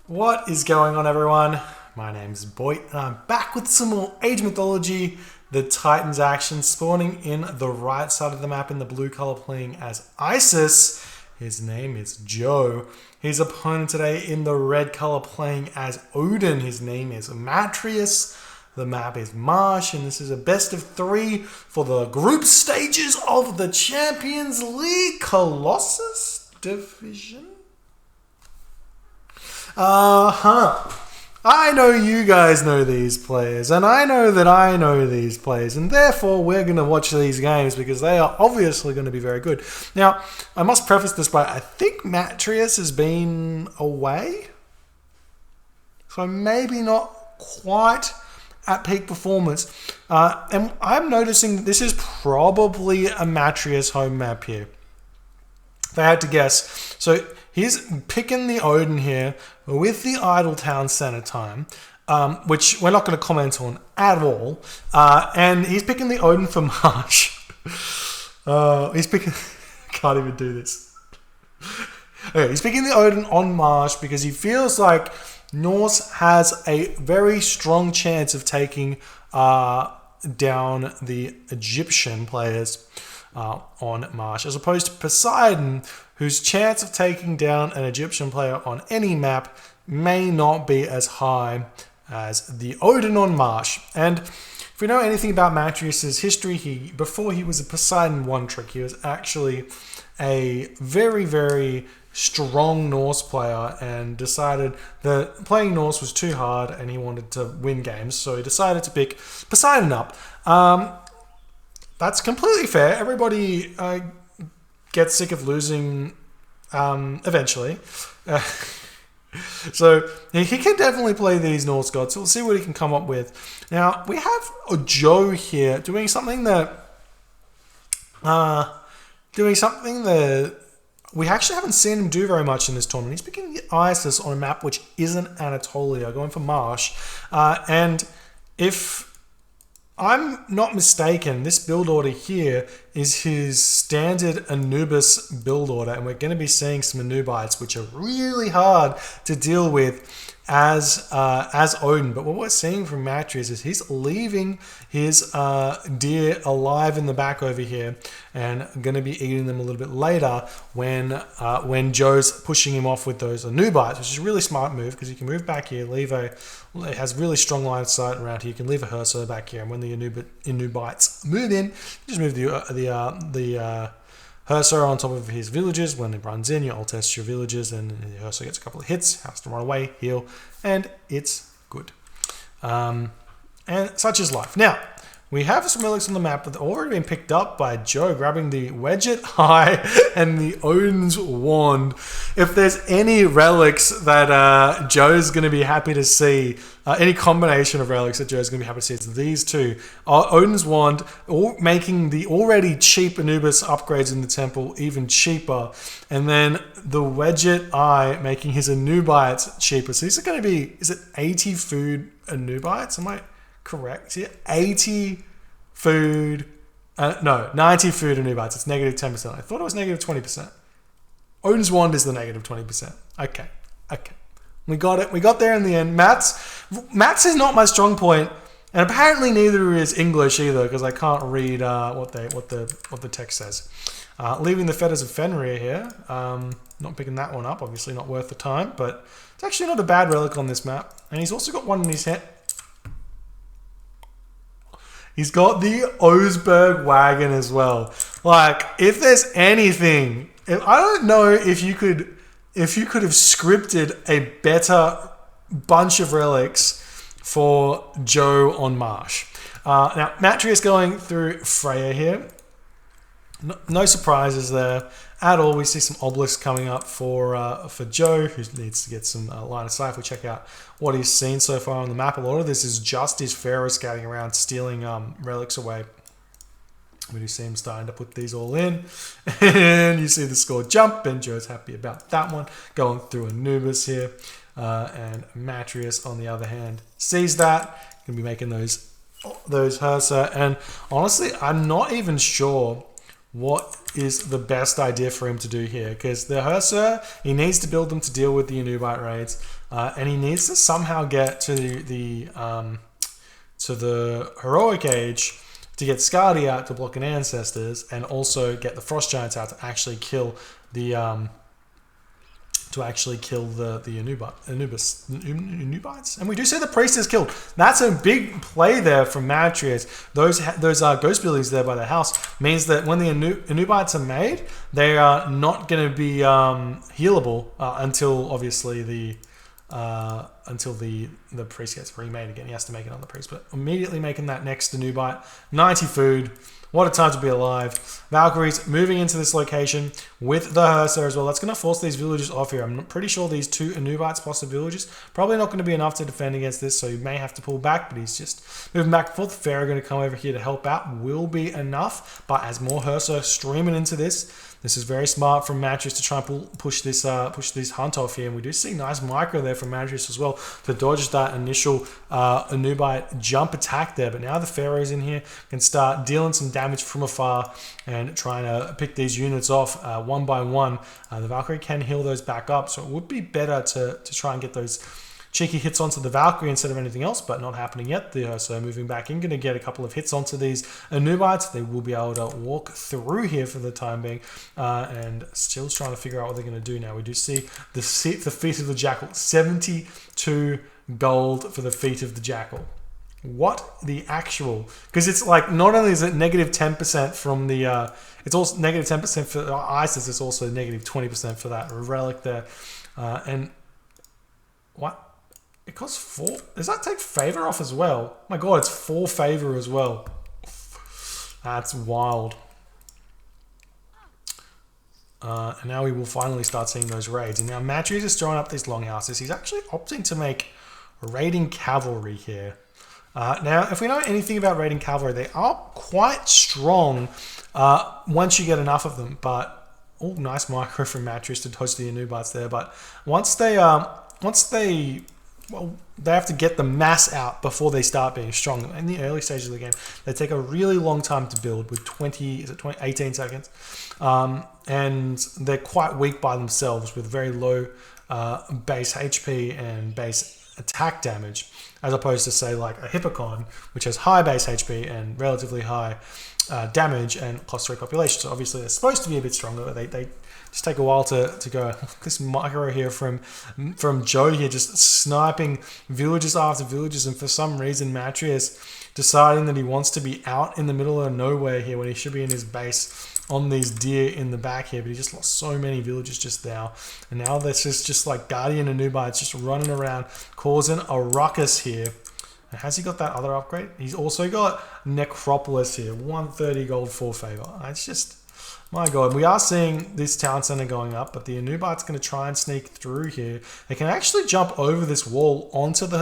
What is going on, everyone? My name's Boy, and I'm back with some more Age Mythology. The Titans action spawning in the right side of the map in the blue color, playing as Isis. His name is Joe. His opponent today in the red color, playing as Odin. His name is Matreiuss. The map is Marsh, and this is a best of 3 for the group stages of the Champions League Colossus division. I know you guys know these players, and I know that I know these players, and therefore we're going to watch these games because they are obviously going to be very good. Now, I must preface this by I think Matreiuss has been away, so maybe not quite at peak performance. And I'm noticing that this is probably a Matreiuss home map here. If I had to guess. So he's picking the Odin here with the Idletown Center time, which we're not going to comment on at all. And he's picking the Odin for Marsh. He's picking... Can't even do this. Okay, he's picking the Odin on Marsh because he feels like Norse has a very strong chance of taking down the Egyptian players on Marsh, as opposed to Poseidon, whose chance of taking down an Egyptian player on any map may not be as high as the Odin on Marsh. And if we know anything about Matreiuss' history, before he was a Poseidon one-trick, he was actually a very, very strong Norse player and decided that playing Norse was too hard and he wanted to win games, so he decided to pick Poseidon up. That's completely fair. Everybody gets sick of losing eventually. So he can definitely play these Norse gods. So we'll see what he can come up with. Now, we have a Joe here doing something that we actually haven't seen him do very much in this tournament. He's picking the Isis on a map which isn't Anatolia, going for Marsh. And if I'm not mistaken, this build order here is his standard Anubis build order, and we're going to be seeing some Anubites, which are really hard to deal with as Odin. But what we're seeing from Matreiuss is he's leaving his deer alive in the back over here, and going to be eating them a little bit later when Joe's pushing him off with those Anubites, which is a really smart move because you can move back here, it has really strong line of sight around here. You can leave a Herso back here, and when the Anubites move in, you just move the Herso on top of his villagers. When it runs in, you alt test your villagers, and the Herso gets a couple of hits, has to run away, heal, and it's good. And such is life. Now, we have some relics on the map that have already been picked up by Joe, grabbing the Wedget Eye and the Odin's Wand. If there's any relics that Joe's going to be happy to see, any combination of relics that Joe's going to be happy to see, it's these two. Odin's Wand, making the already cheap Anubis upgrades in the temple even cheaper. And then the Wedget Eye, making his Anubites cheaper. So these are going to be, is it 80 food Anubites? Am I correct here? 80 food, no, 90 food Anubites. It's negative 10%. I thought it was negative 20%. Odin's Wand is the negative 20%. Okay. We got it. We got there in the end. Maths is not my strong point, and apparently neither is English either, because I can't read what the text says. Leaving the Fetters of Fenrir here. Not picking that one up. Obviously not worth the time, but it's actually not a bad relic on this map. And he's also got one in his head. He's got the Osberg wagon as well. Like, if there's anything, I don't know if you could have scripted a better bunch of relics for Joe on Marsh. Now, Matreiuss going through Freya here. No surprises there at all. We see some obelisks coming up for Joe, who needs to get some line of sight. If we check out what he's seen so far on the map, a lot of this is just his pharaoh scouting around, stealing relics away. We do see him starting to put these all in, and you see the score jump, and Joe's happy about that one. Going through Anubis here, and Matreiuss, on the other hand, sees that, going to be making those Hersa, and honestly, I'm not even sure what is the best idea for him to do here, because the Hursar, he needs to build them to deal with the Anubite raids, and he needs to somehow get to the Heroic Age to get Skadi out to block an Ancestors, and also get the Frost Giants out to actually kill the Anubites. And we do see the priest is killed. That's a big play there from Matreiuss. Those ghost buildings there by the house means that when the Anubites are made, they are not going to be healable until obviously the priest gets remade again. He has to make another priest, but immediately making that next Anubite. 90 food. What a time to be alive. Valkyries moving into this location with the Hursar as well. That's going to force these villagers off here. I'm pretty sure these 2 Anubites plus the villagers probably not going to be enough to defend against this, so he may have to pull back, but he's just moving back and forth. Pharaoh going to come over here to help out. Will be enough, but as more Hursar streaming into this is very smart from Matreiuss to try and push this hunt off here. And we do see nice micro there from Matreiuss as well to dodge that initial Anubite jump attack there. But now the Pharaohs in here can start dealing some damage from afar and trying to pick these units off one by one. The Valkyrie can heal those back up, so it would be better to try and get those cheeky hits onto the Valkyrie instead of anything else, but not happening yet. The Hursar moving back in, going to get a couple of hits onto these Anubites. They will be able to walk through here for the time being, and still trying to figure out what they're going to do now. We do see the feet of the Jackal, 72 gold for the feet of the Jackal. What the actual? Because it's like, not only is it negative 10% from the, it's also negative 10% for Isis, it's also negative 20% for that relic there. And what? It costs 4. Does that take favor off as well? Oh my god, it's 4 favor as well. That's wild. And now we will finally start seeing those raids. And now Matreiuss is throwing up these longhouses. He's actually opting to make raiding cavalry here. Now, if we know anything about raiding cavalry, they are quite strong once you get enough of them. But, oh, nice micro from Matreiuss to dodge the Anubites there. But once they have to get the mass out before they start being strong. In the early stages of the game, they take a really long time to build with 18 seconds. And they're quite weak by themselves with very low base HP and base attack damage, as opposed to, say, like a Hippocon, which has high base HP and relatively high damage and +3 population. So obviously they're supposed to be a bit stronger, but they just take a while to go. This micro here from Joe here, just sniping villages after villages, and for some reason Matreiuss deciding that he wants to be out in the middle of nowhere here when he should be in his base on these deer in the back here, but he just lost so many villages just now. And now this is just like Guardian Anubites just running around causing a ruckus here. And has he got that other upgrade? He's also got Necropolis here, 130 gold, 4 favor. It's just, my god, we are seeing this town center going up, but the Anubite's going to try and sneak through here. They can actually jump over this wall onto the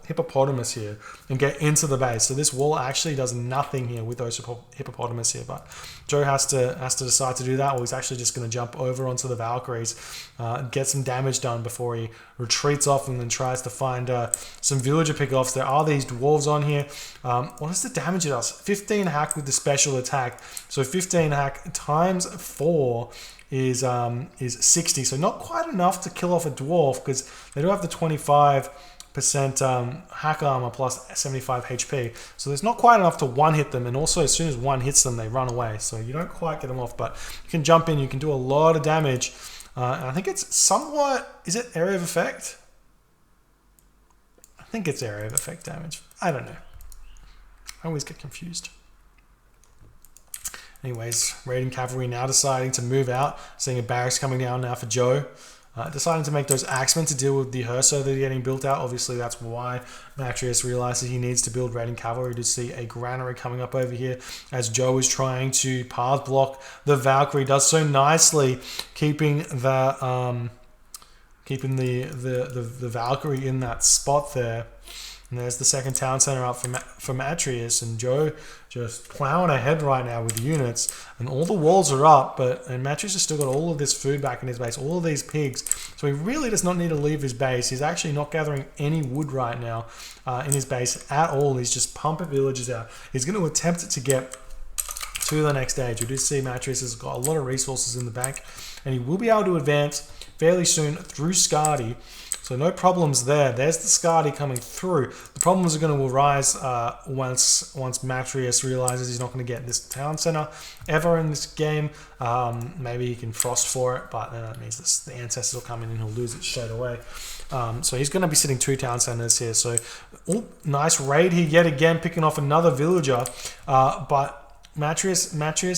hippopotamus here and get into the base. So this wall actually does nothing here with those hippopotamus here, but Joe has to decide to do that, or he's actually just going to jump over onto the Valkyries, get some damage done before he retreats off and then tries to find some villager pickoffs. There are these dwarves on here. What is the damage it does? 15 hack with the special attack. So 15 hack times 4 is 60. So not quite enough to kill off a dwarf, because they do have the 25% hack armor plus 75 HP. So there's not quite enough to one hit them, and also as soon as one hits them, they run away. So you don't quite get them off, but you can jump in, you can do a lot of damage. And I think it's somewhat, is it area of effect? I think it's area of effect damage. I don't know. I always get confused. Anyways, raiding cavalry now deciding to move out, seeing a barracks coming down now for Joe. Deciding to make those axemen to deal with the Hursar that are getting built out. Obviously, that's why Matreiuss realizes he needs to build raiding cavalry to see a granary coming up over here as Joe is trying to path block the Valkyrie. Does so nicely, keeping the Valkyrie in that spot there. And there's the second town center up for Matreiuss, and Joe just plowing ahead right now with units, and all the walls are up, and Matreiuss has still got all of this food back in his base, all of these pigs, so he really does not need to leave his base. He's actually not gathering any wood right now in his base at all. He's just pumping villages out. He's going to attempt to get to the next stage. We do see Matreiuss has got a lot of resources in the bank, and he will be able to advance fairly soon through Skadi. So no problems there. There's the Skadi coming through. The problems are going to arise once Matreiuss realizes he's not going to get this town center ever in this game. Maybe he can frost for it, but then that means the ancestors will come in and he'll lose it straight away. So he's going to be sitting 2 town centers here. So nice raid here yet again, picking off another villager. But Matreiuss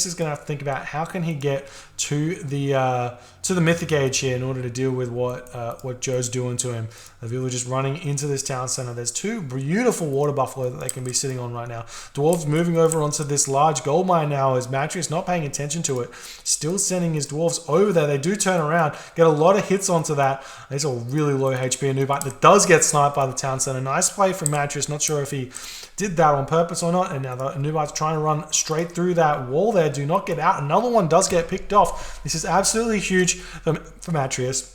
is going to have to think about how can he get to the Mythic Age here in order to deal with what Joe's doing to him. The villagers running into this town center. There's 2 beautiful water buffalo that they can be sitting on right now. Dwarves moving over onto this large gold mine now as Matreiuss not paying attention to it. Still sending his dwarves over there. They do turn around, get a lot of hits onto that. There's a really low HP Anubite that does get sniped by the town center. Nice play from Matreiuss. Not sure if he did that on purpose or not. And now the Anubite's trying to run straight through that wall there. Do not get out. Another one does get picked off. This is absolutely huge for Matreiuss.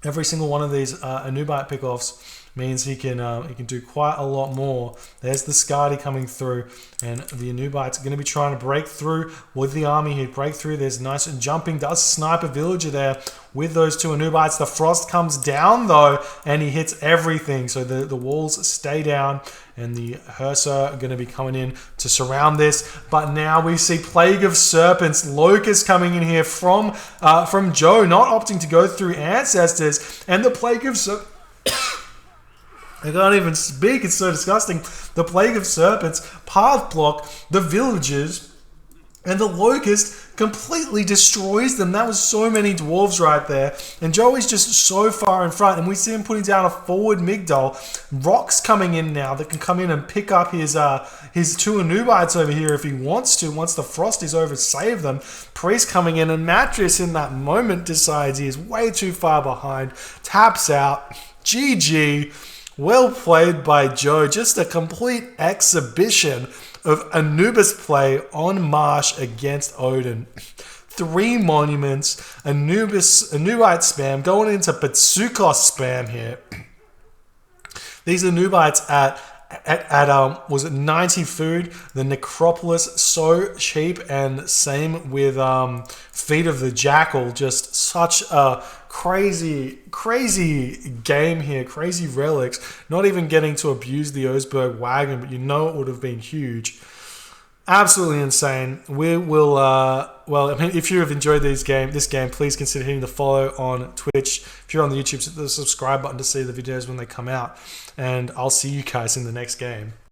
Every single one of these Anubite pickoffs means he can do quite a lot more. There's the Skadi coming through, and the Anubites are going to be trying to break through with the army here. Break through. There's nice jumping. Does snipe a villager there with those 2 Anubites. The frost comes down though, and he hits everything. So the walls stay down, and the Hursa are going to be coming in to surround this. But now we see Plague of Serpents, Locust coming in here from Joe, not opting to go through Ancestors, and the Plague of Serpents. I can't even speak, it's so disgusting. The Plague of Serpents path block the villagers, and the Locust completely destroys them. That was so many dwarves right there. And Joey's just so far in front, and we see him putting down a forward Migdol. Rocks coming in now that can come in and pick up his 2 Anubites over here if he wants to. Once the frost is over, save them. Priest coming in, and Matreiuss in that moment decides he is way too far behind. Taps out. GG. Well played by Joe. Just a complete exhibition of Anubis play on Marsh against Odin. 3 monuments, Anubite spam, going into Petsukos spam here. These Anubites at was it 90 food? The Necropolis so cheap, and same with Feet of the Jackal. Just such a crazy game here. Crazy relics. Not even getting to abuse the Osberg wagon, but you know it would have been huge. Absolutely insane. We will, well, I mean, if you have enjoyed this game, please consider hitting the follow on Twitch. If you're on the YouTube, hit the subscribe button to see the videos when they come out. And I'll see you guys in the next game.